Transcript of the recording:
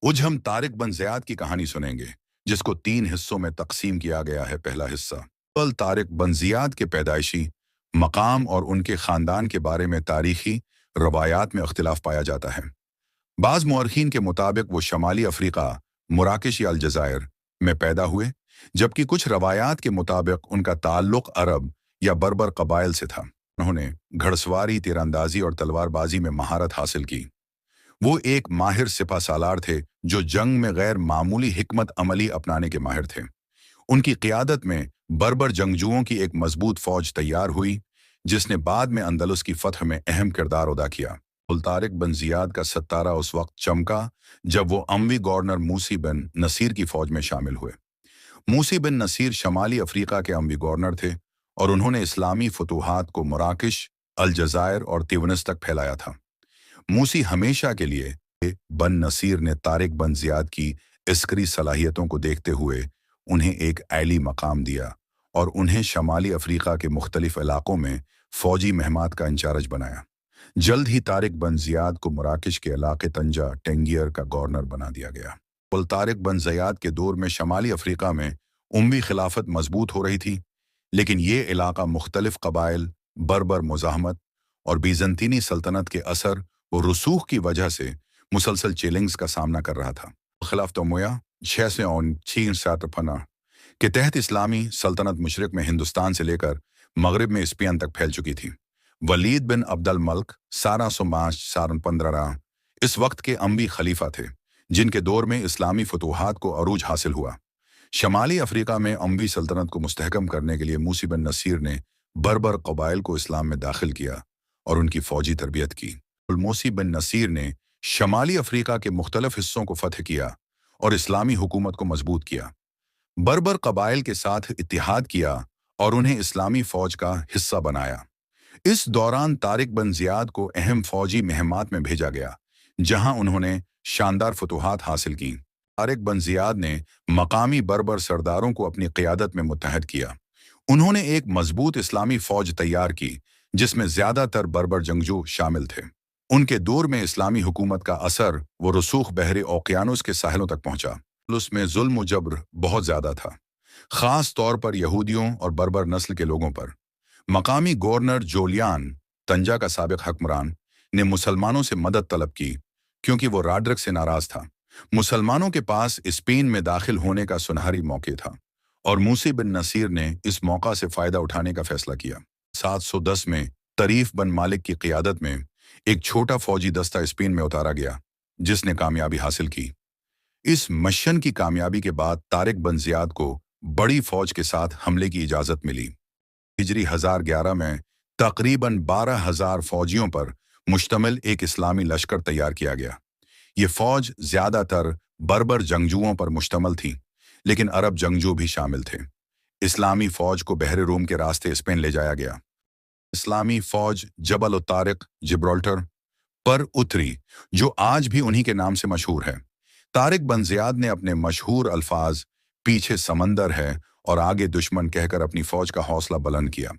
आज हम तारिक बन ज़ियाद की कहानी सुनेंगे, जिसको 3 हिस्सों में तक़सीम किया गया है। पहला हिस्सा, पल तारिक बन ज़ियाद के पैदाइशी मकाम और उनके ख़ानदान के बारे में तारीख़ी रवायात में इख्तिलाफ़ पाया जाता है। बाज़ मुअर्रिख़ीन के मुताबिक वो शमाली अफ़्रीका, मराकश या अलजज़ायर में पैदा हुए, जबकि कुछ रवायात के मुताबिक उनका ताल्लुक़ अरब या बर्बर कबाइल से था। उन्होंने घड़सवारी, तीरंदाज़ी और तलवारबाजी में महारत हासिल की। वो एक माहिर सिपह सालार थे जो जंग में गैर मामूली हिकमत अमली अपनाने के माहिर थे। उनकी क़ियादत में बर्बर जंगजुओं की एक मजबूत फ़ौज तैयार हुई, जिसने बाद में अंदलुस की फ़तह में अहम किरदार अदा किया। तारिक बन ज़ियाद का सत्तारा उस वक्त चमका जब वो अमवी गवर्नर मूसी बिन नसीर की फ़ौज में शामिल हुए। मूसी बिन नसीर शमाली अफ्रीका के अमवी गवर्नर थे और उन्होंने इस्लामी फतूहात को मराकश, अलजज़ायर और तिवनिस तक फैलाया था। मूसी हमेशा के लिए बन नसीर ने तारिक बन ज़ियाद की इस्करी सलाहियतों को देखते हुए उन्हें एक आली मकाम दिया और उन्हें शमाली अफ्रीका के मुख्तलिफ इलाकों में फ़ौजी महमात का इंचार्ज बनाया। जल्द ही तारिक बन ज़ियाद को मराकश के इलाके तंजा टेंगियर का गवर्नर बना दिया गया। तारिक बन ज़ियाद के दौर में शमाली अफ्रीका में उम्मी खिलाफत मजबूत हो रही थी, लेकिन ये इलाका मुख्तलिफ कबाइल, बर्बर मुज़ाहमत और बीज़ंतीनी सल्तनत के असर और रसूख की वजह से मुसलसल चैलेंज का सामना कर रहा था। खिलाफत उमय्या 649 के तहत इस्लामी सल्तनत मशरिक में हिंदुस्तान से लेकर मगरिब में स्पेन तक फैल चुकी थी। वलीद बिन अब्दुल मल्क 1715 इस वक्त के अम्बी खलीफा थे, जिनके दौर में इस्लामी फतूहात को अरूज हासिल हुआ। शमाली अफ्रीका में अम्बी सल्तनत को मुस्तहकम करने के लिए मूसी बिन नसीर ने बर्बर कबाइल को इस्लाम में दाखिल किया और उनकी फ़ौजी तरबियत की। मूसी बिन नसीर ने शमाली अफ्रीका के मुख्तलिफ हिस्सों को फतह किया और इस्लामी हुकूमत को मजबूत किया। बर्बर कबाइल के साथ इत्तिहाद किया और उन्हें इस्लामी फ़ौज का हिस्सा बनाया। इस दौरान तारिक बन ज़ियाद को अहम फ़ौजी महमात में भेजा गया, जहां उन्होंने शानदार फतूहात हासिल की। तारिक बन ज़ियाद ने मकामी बर्बर सरदारों को अपनी क़ियादत में मुत्तहद किया। उन्होंने एक मजबूत इस्लामी फ़ौज तैयार की, जिसमें ज़्यादातर बर्बर जंगजू शामिल थे। उनके दौर में इस्लामी हुकूमत का असर व रसूख बहरे ओकियानुस के साहिलों तक पहुंचा। उसमें जुल्म व जबर बहुत ज़्यादा था, ख़ास तौर पर यहूदियों और बर्बर नस्ल के लोगों पर। मकामी गवर्नर जोलियान, तंजा का साबिक हुक्मरान, ने मुसलमानों से मदद तलब की, क्योंकि वो राड्रिक से नाराज़ था। मुसलमानों के पास स्पेन में दाखिल होने का सुनहरी मौका था और मूसी बिन नसीर ने इस मौका से फ़ायदा उठाने का फैसला किया। 710 में तरीफ बन मालिक की क़ियादत में एक छोटा फौजी दस्ता स्पेन में उतारा गया, जिसने कामयाबी हासिल की। इस मिशन की कामयाबी के बाद तारिक बन ज़ियाद को बड़ी फौज के साथ हमले की इजाज़त मिली। हिजरी 1011 में तकरीबन 12,000 फौजियों पर मुश्तमिल एक इस्लामी लश्कर तैयार किया गया। ये फौज ज़्यादातर बर्बर जंगजुओं पर मुश्तमिल थी, लेकिन अरब जंगजू भी शामिल थे। इस्लामी फौज को बहरे रूम के रास्ते स्पेन ले जाया गया। इस्लामी फौज जबल तारिक जिब्राल्टर पर उतरी, जो आज भी उन्हीं के नाम से मशहूर है। तारिक बन ज़ियाद ने अपने मशहूर अल्फाज "पीछे समंदर है और आगे दुश्मन" कहकर अपनी फौज का हौसला बुलंद किया।